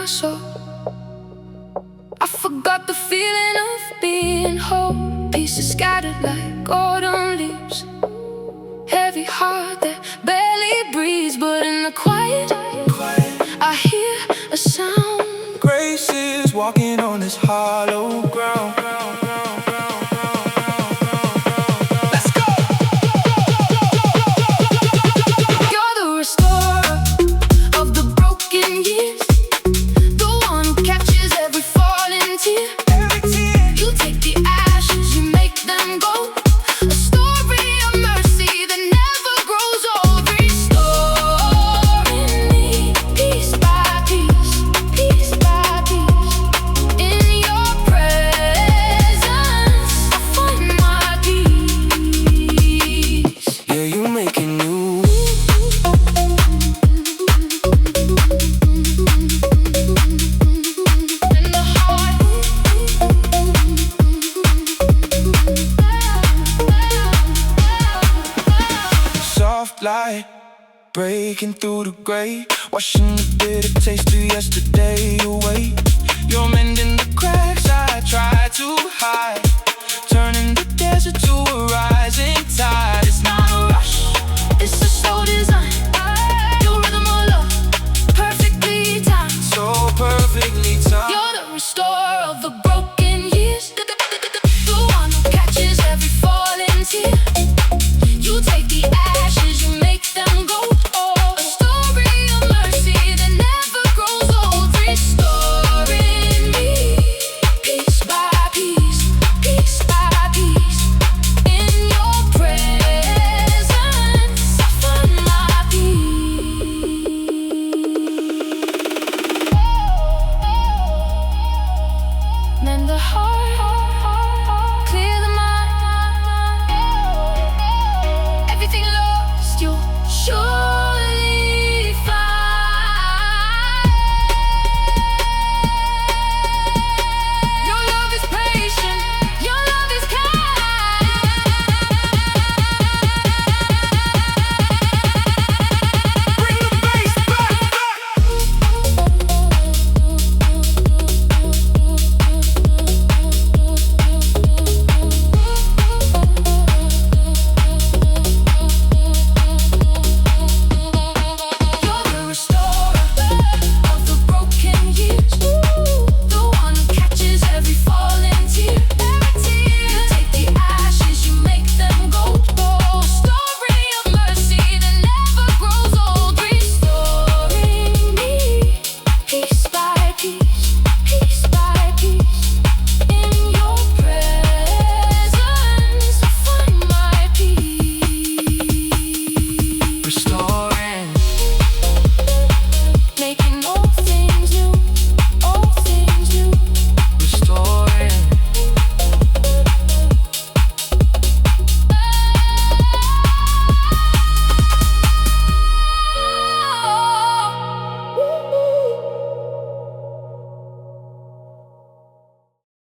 my soul. I forgot the feeling of being whole. Pieces scattered like autumn leaves. Heavy heart that barely breathes, but in the quiet, I hear a sound. Grace is walking on this hollow ground. Let's go! You're the restorer of the broken years, the one who captures every falling tear. You take the ashes, you make them gold. A story of mercy that never grows old. Restoring me piece by piece, piece by piece. In your presence, I find my peace. Yeah, you make it new. In the heart, Soft light breaking through the gray, washing the bitter taste